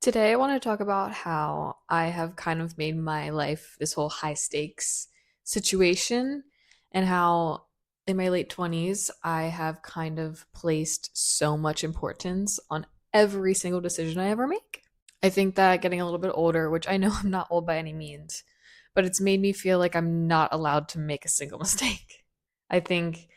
Today, I want to talk about how I have kind of made my life this whole high stakes situation, and how in my late 20s, I have kind of placed so much importance on every single decision I ever make. I think that getting a little bit older, which I know I'm not old by any means, but it's made me feel like I'm not allowed to make a single mistake. I think,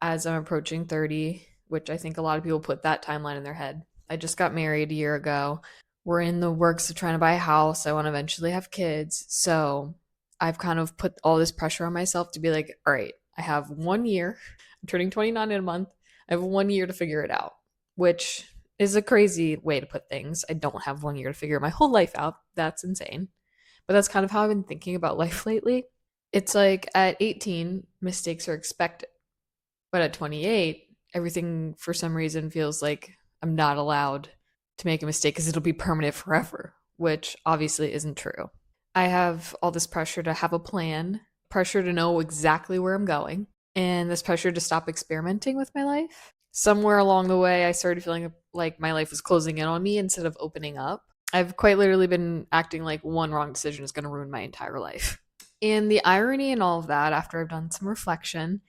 as I'm approaching 30, which I think a lot of people put that timeline in their head. I just got married a year ago. We're in the works of trying to buy a house. I want to eventually have kids. So I've kind of put all this pressure on myself to be like, all right, I have 1 year. I'm turning 29 in a month. I have 1 year to figure it out, which is a crazy way to put things. I don't have 1 year to figure my whole life out. That's insane. But that's kind of how I've been thinking about life lately. It's like at 18, mistakes are expected. But at 28, everything for some reason feels like I'm not allowed to make a mistake because it'll be permanent forever, which obviously isn't true. I have all this pressure to have a plan, pressure to know exactly where I'm going, and this pressure to stop experimenting with my life. Somewhere along the way, I started feeling like my life was closing in on me instead of opening up. I've quite literally been acting like one wrong decision is going to ruin my entire life. And the irony in all of that, after I've done some reflection,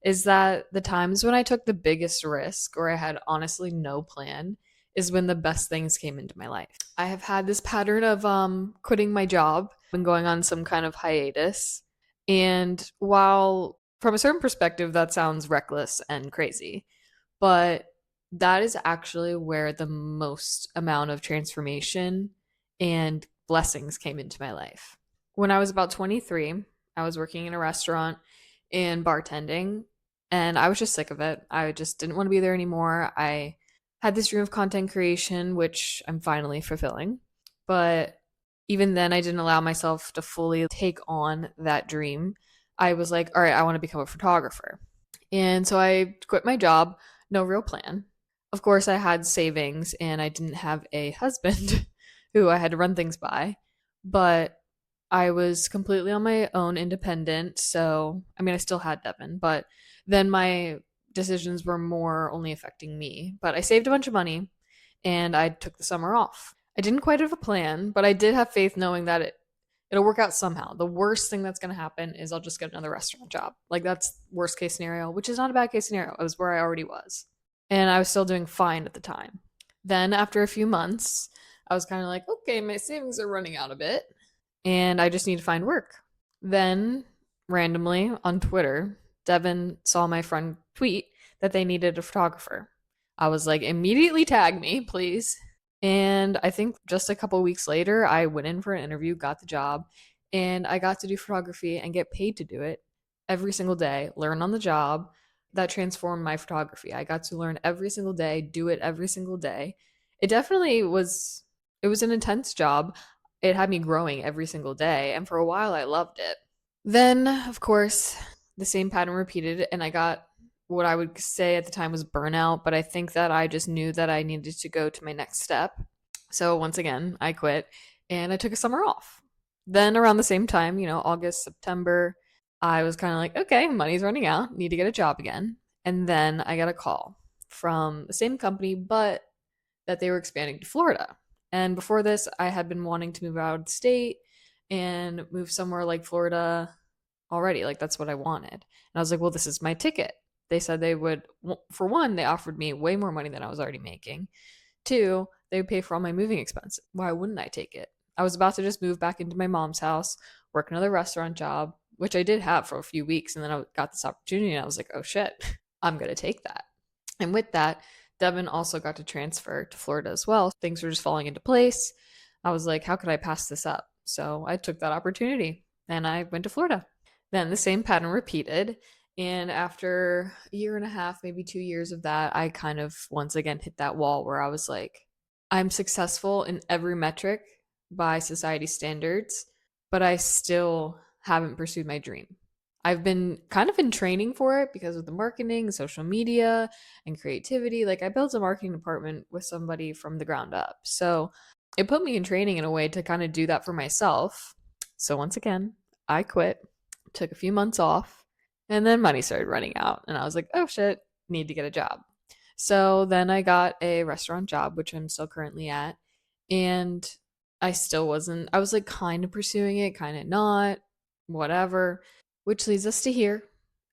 is that the times when I took the biggest risk or I had honestly no plan is when the best things came into my life. I have had this pattern of quitting my job and going on some kind of hiatus. And while from a certain perspective that sounds reckless and crazy, but that is actually where the most amount of transformation and blessings came into my life. When I was about 23, I was working in a restaurant and bartending, and I was just sick of it. I just didn't want to be there anymore. I had this dream of content creation, which I'm finally fulfilling. But even then, I didn't allow myself to fully take on that dream. I was like, all right, I want to become a photographer. And so I quit my job, no real plan. Of course, I had savings and I didn't have a husband who I had to run things by, but I was completely on my own, independent. So, I mean, I still had Devin, but then my decisions were more only affecting me. But I saved a bunch of money and I took the summer off. I didn't quite have a plan, but I did have faith knowing that it'll work out somehow. The worst thing that's going to happen is I'll just get another restaurant job. Like that's worst case scenario, which is not a bad case scenario. It was where I already was. And I was still doing fine at the time. Then after a few months, I was kind of like, okay, my savings are running out a bit and I just need to find work. Then randomly on Twitter, Devin saw my friend tweet that they needed a photographer. I was like, immediately tag me, please. And I think just a couple weeks later, I went in for an interview, got the job, and I got to do photography and get paid to do it every single day, learn on the job. That transformed my photography. I got to learn every single day, do it every single day. It definitely was it was an intense job. It had me growing every single day, and for a while I loved it. Then, of course, the same pattern repeated, and I got what I would say at the time was burnout, but I think that I just knew that I needed to go to my next step. So, once again, I quit and I took a summer off. Then, around the same time, August, September, I was kind of like, okay, money's running out, need to get a job again. And then I got a call from the same company, but that they were expanding to Florida. And before this, I had been wanting to move out of state and move somewhere like Florida already. Like, that's what I wanted. And I was like, well, this is my ticket. They said they would, for one, they offered me way more money than I was already making. Two, they would pay for all my moving expenses. Why wouldn't I take it? I was about to just move back into my mom's house, work another restaurant job, which I did have for a few weeks. And then I got this opportunity and I was like, oh shit, I'm going to take that. And with that, Devin also got to transfer to Florida as well. Things were just falling into place. I was like, how could I pass this up? So I took that opportunity and I went to Florida. Then the same pattern repeated. And after a year and a half, maybe 2 years of that, I kind of once again hit that wall where I was like, I'm successful in every metric by society standards, but I still haven't pursued my dream. I've been kind of in training for it because of the marketing, social media, and creativity. Like, I built a marketing department with somebody from the ground up. So it put me in training in a way to kind of do that for myself. So once again, I quit, took a few months off, and then money started running out. And I was like, oh shit, need to get a job. So then I got a restaurant job, which I'm still currently at. And I still wasn't, I was like kind of pursuing it, kind of not, whatever, which leads us to here.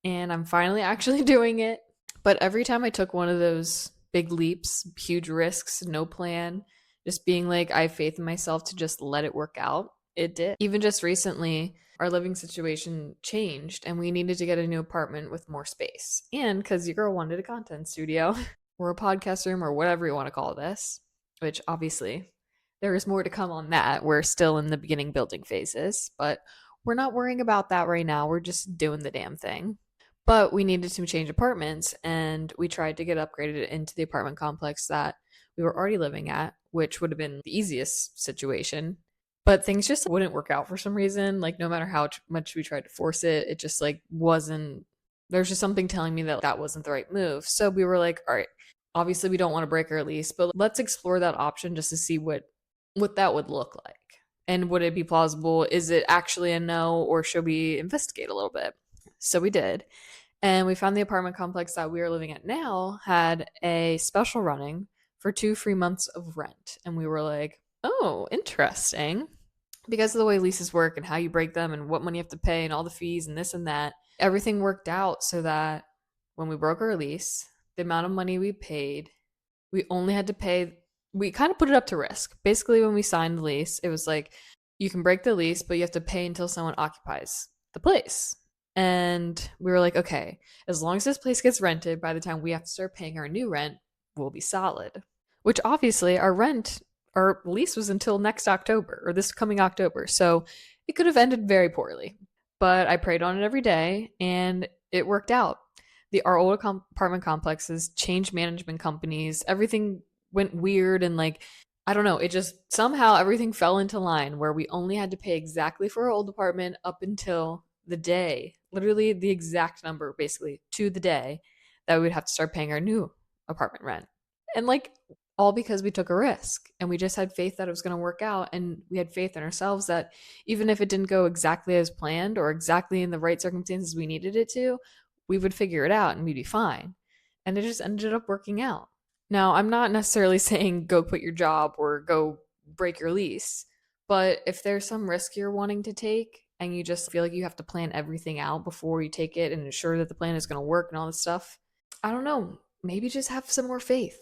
And I'm finally actually doing it. But every time I took one of those big leaps, huge risks, no plan, just being like, I have faith in myself to just let it work out, it did. Even just recently, our living situation changed and we needed to get a new apartment with more space. And because your girl wanted a content studio or a podcast room or whatever you want to call this, which obviously there is more to come on that. We're still in the beginning building phases, but we're not worrying about that right now. We're just doing the damn thing. But we needed to change apartments and we tried to get upgraded into the apartment complex that we were already living at, which would have been the easiest situation. But things just wouldn't work out for some reason. Like, no matter how much we tried to force it, it just like wasn't. There's just something telling me that that wasn't the right move. So we were like, all right, obviously we don't want to break our lease, but let's explore that option just to see what that would look like. And would it be plausible? Is it actually a no, or should we investigate a little bit? So we did. And we found the apartment complex that we are living at now had a special running for 2 free months of rent. And we were like, oh, interesting. Because of the way leases work and how you break them and what money you have to pay and all the fees and this and that, everything worked out so that when we broke our lease, the amount of money we paid, we only had to pay, we kind of put it up to risk. Basically, when we signed the lease, it was like, you can break the lease, but you have to pay until someone occupies the place. And we were like, okay, as long as this place gets rented, by the time we have to start paying our new rent, we'll be solid. Which obviously, our lease was until next October or this coming October. So it could have ended very poorly. But I prayed on it every day and it worked out. Our old apartment complexes changed management companies. Everything went weird and like, I don't know, it just somehow everything fell into line where we only had to pay exactly for our old apartment up until the day, literally the exact number, basically to the day that we would have to start paying our new apartment rent. And like, all because we took a risk and we just had faith that it was going to work out. And we had faith in ourselves that even if it didn't go exactly as planned or exactly in the right circumstances we needed it to, we would figure it out and we'd be fine. And it just ended up working out. Now, I'm not necessarily saying go quit your job or go break your lease, but if there's some risk you're wanting to take and you just feel like you have to plan everything out before you take it and ensure that the plan is going to work and all this stuff, I don't know, maybe just have some more faith.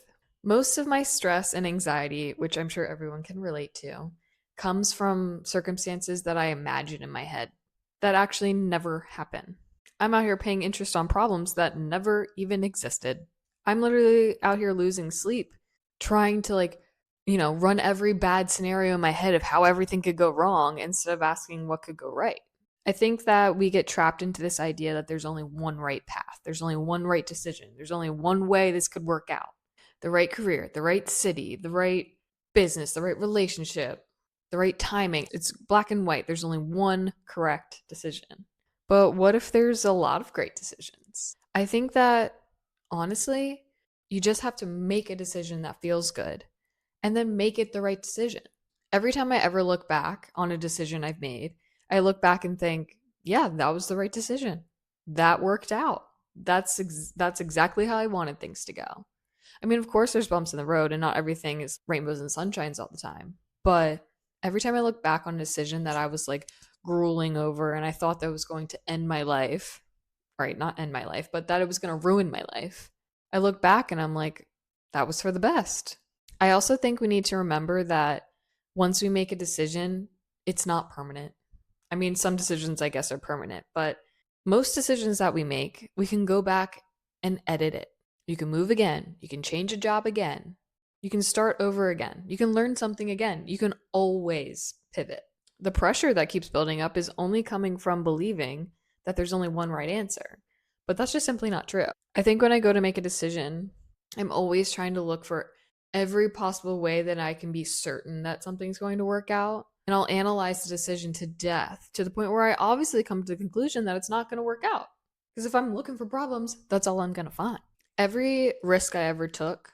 Most of my stress and anxiety, which I'm sure everyone can relate to, comes from circumstances that I imagine in my head that actually never happen. I'm out here paying interest on problems that never even existed. I'm literally out here losing sleep, trying to run every bad scenario in my head of how everything could go wrong instead of asking what could go right. I think that we get trapped into this idea that there's only one right path, there's only one right decision, there's only one way this could work out. The right career, the right city, the right business, the right relationship, the right timing. It's black and white. There's only one correct decision. But what if there's a lot of great decisions? I think that honestly, you just have to make a decision that feels good and then make it the right decision. Every time I ever look back on a decision I've made, I look back and think, yeah, that was the right decision. That worked out. That's exactly how I wanted things to go. I mean, of course, there's bumps in the road, and not everything is rainbows and sunshines all the time. But every time I look back on a decision that I was like grueling over and I thought that was going to end my life, right? Not end my life, but that it was going to ruin my life, I look back and I'm like, that was for the best. I also think we need to remember that once we make a decision, it's not permanent. I mean, some decisions, I guess, are permanent, but most decisions that we make, we can go back and edit it. You can move again. You can change a job again. You can start over again. You can learn something again. You can always pivot. The pressure that keeps building up is only coming from believing that there's only one right answer. But that's just simply not true. I think when I go to make a decision, I'm always trying to look for every possible way that I can be certain that something's going to work out. And I'll analyze the decision to death to the point where I obviously come to the conclusion that it's not going to work out. Because if I'm looking for problems, that's all I'm going to find. Every risk I ever took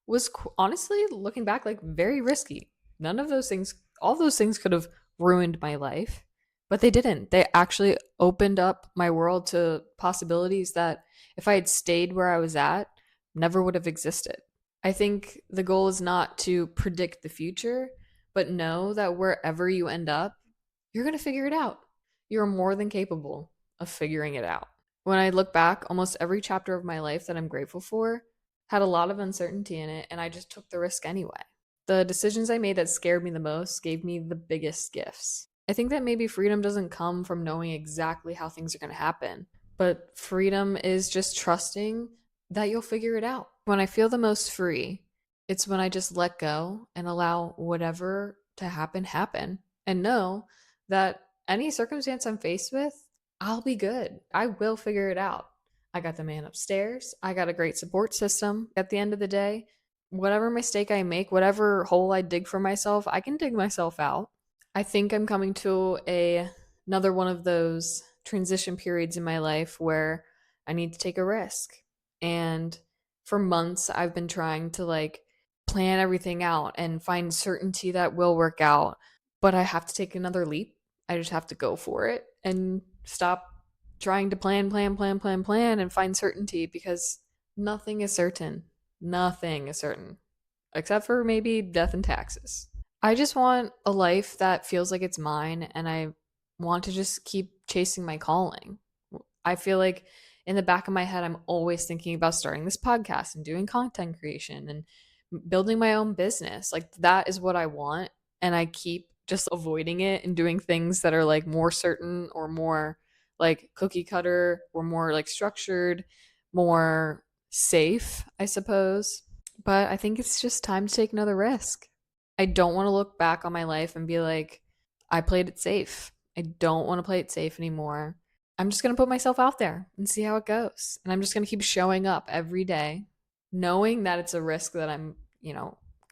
was honestly, looking back, like very risky. None of those things, all those things could have ruined my life, but they didn't. They actually opened up my world to possibilities that if I had stayed where I was at, never would have existed. I think the goal is not to predict the future, but know that wherever you end up, you're going to figure it out. You're more than capable of figuring it out. When I look back, almost every chapter of my life that I'm grateful for had a lot of uncertainty in it, and I just took the risk anyway. The decisions I made that scared me the most gave me the biggest gifts. I think that maybe freedom doesn't come from knowing exactly how things are going to happen, but freedom is just trusting that you'll figure it out. When I feel the most free, it's when I just let go and allow whatever to happen and know that any circumstance I'm faced with, I'll be good. I will figure it out. I got the man upstairs. I got a great support system. At the end of the day, whatever mistake I make, whatever hole I dig for myself, I can dig myself out. I think I'm coming to another one of those transition periods in my life where I need to take a risk. And for months I've been trying to like plan everything out and find certainty that will work out, but I have to take another leap. I just have to go for it and stop trying to plan and find certainty because nothing is certain. Nothing is certain except for maybe death and taxes. I just want a life that feels like it's mine and I want to just keep chasing my calling. I feel like in the back of my head, I'm always thinking about starting this podcast and doing content creation and building my own business. Like that is what I want. And I keep just avoiding it and doing things that are like more certain or more like cookie cutter or more like structured, more safe, I suppose. But I think it's just time to take another risk. I don't want to look back on my life and be like, I played it safe. I don't want to play it safe anymore. I'm just going to put myself out there and see how it goes. And I'm just going to keep showing up every day, knowing that it's a risk that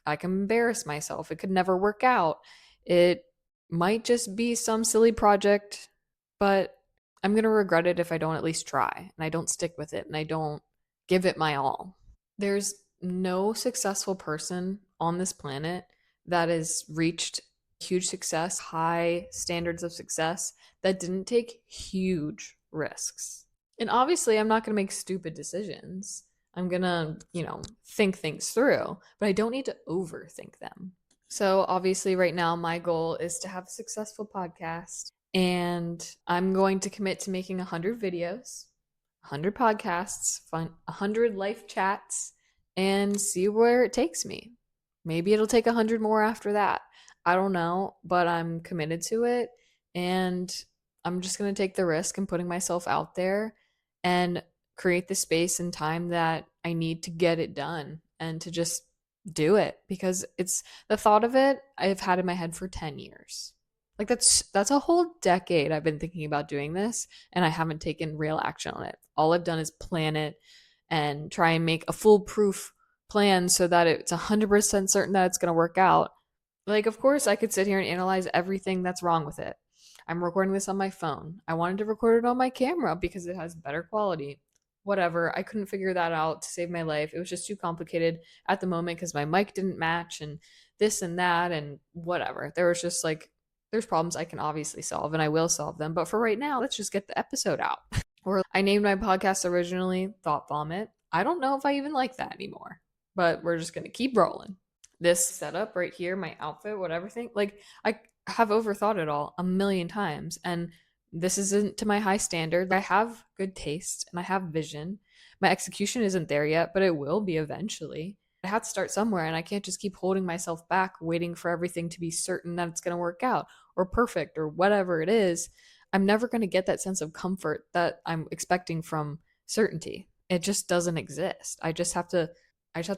I can embarrass myself. It could never work out. It might just be some silly project, but I'm going to regret it if I don't at least try and I don't stick with it and I don't give it my all. There's no successful person on this planet that has reached huge success, high standards of success, that didn't take huge risks. And obviously, I'm not going to make stupid decisions. I'm going to, think things through, but I don't need to overthink them. So, obviously, right now, my goal is to have a successful podcast, and I'm going to commit to making 100 videos, 100 podcasts, 100 life chats, and see where it takes me. Maybe it'll take 100 more after that. I don't know, but I'm committed to it. And I'm just going to take the risk and putting myself out there and create the space and time that I need to get it done and to just do it because it's the thought of it I've had in my head for 10 years. Like that's a whole decade I've been thinking about doing this and I haven't taken real action on it. All I've done is plan it and try and make a foolproof plan so that it's 100% certain that it's going to work out. Like, of course, I could sit here and analyze everything that's wrong with it. I'm recording this on my phone. I wanted to record it on my camera because it has better quality. Whatever. I couldn't figure that out to save my life. It was just too complicated at the moment because my mic didn't match and this and that and whatever. There was just like, there's problems I can obviously solve and I will solve them. But for right now, let's just get the episode out. Or I named my podcast originally Thought Vomit. I don't know if I even like that anymore, but we're just going to keep rolling. This setup right here, my outfit, whatever thing, like I have overthought it all a million times. And this isn't to my high standard. I have good taste and I have vision. My execution isn't there yet, but it will be eventually. I have to start somewhere and I can't just keep holding myself back, waiting for everything to be certain that it's going to work out or perfect or whatever it is. I'm never going to get that sense of comfort that I'm expecting from certainty. It just doesn't exist. I just have to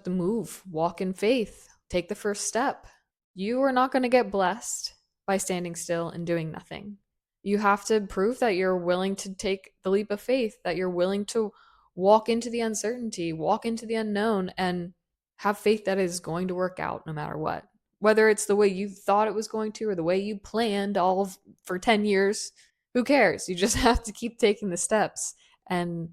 move, walk in faith, take the first step. You are not going to get blessed by standing still and doing nothing. You have to prove that you're willing to take the leap of faith, that you're willing to walk into the uncertainty, walk into the unknown, and have faith that it is going to work out no matter what. Whether it's the way you thought it was going to or the way you planned for 10 years, who cares? You just have to keep taking the steps and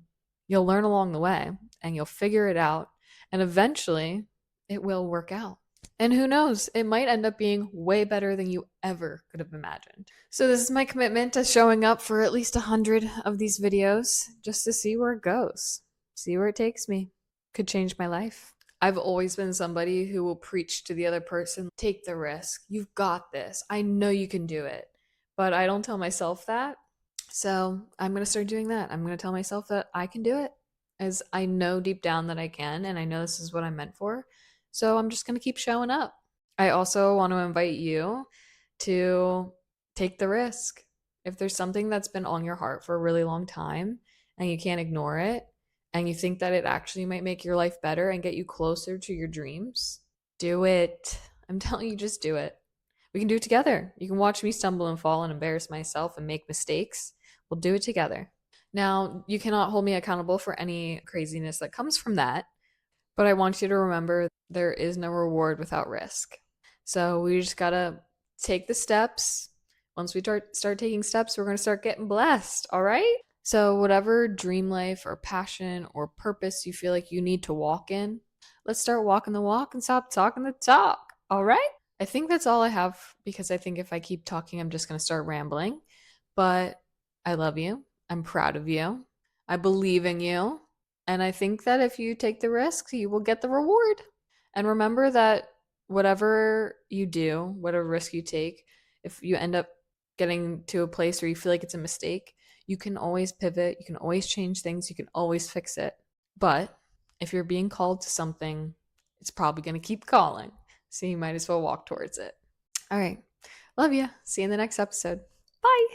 you'll learn along the way and you'll figure it out. And eventually it will work out. And who knows, it might end up being way better than you ever could have imagined. So this is my commitment to showing up for at least 100 of these videos just to see where it goes, see where it takes me. Could change my life. I've always been somebody who will preach to the other person, take the risk. You've got this. I know you can do it. But I don't tell myself that. So I'm going to start doing that. I'm going to tell myself that I can do it, as I know deep down that I can, and I know this is what I'm meant for. So I'm just going to keep showing up. I also want to invite you to take the risk. If there's something that's been on your heart for a really long time and you can't ignore it, and you think that it actually might make your life better and get you closer to your dreams, do it. I'm telling you, just do it. We can do it together. You can watch me stumble and fall and embarrass myself and make mistakes. We'll do it together. Now, you cannot hold me accountable for any craziness that comes from that, but I want you to remember there is no reward without risk. So we just gotta take the steps. Once we start taking steps, we're gonna start getting blessed, all right? So, whatever dream life or passion or purpose you feel like you need to walk in, let's start walking the walk and stop talking the talk, all right? I think that's all I have, because I think if I keep talking, I'm just gonna start rambling. But I love you. I'm proud of you. I believe in you. And I think that if you take the risk, you will get the reward. And remember that whatever you do, whatever risk you take, if you end up getting to a place where you feel like it's a mistake, you can always pivot, you can always change things, you can always fix it. But if you're being called to something, it's probably going to keep calling. So you might as well walk towards it. All right. Love you. See you in the next episode. Bye.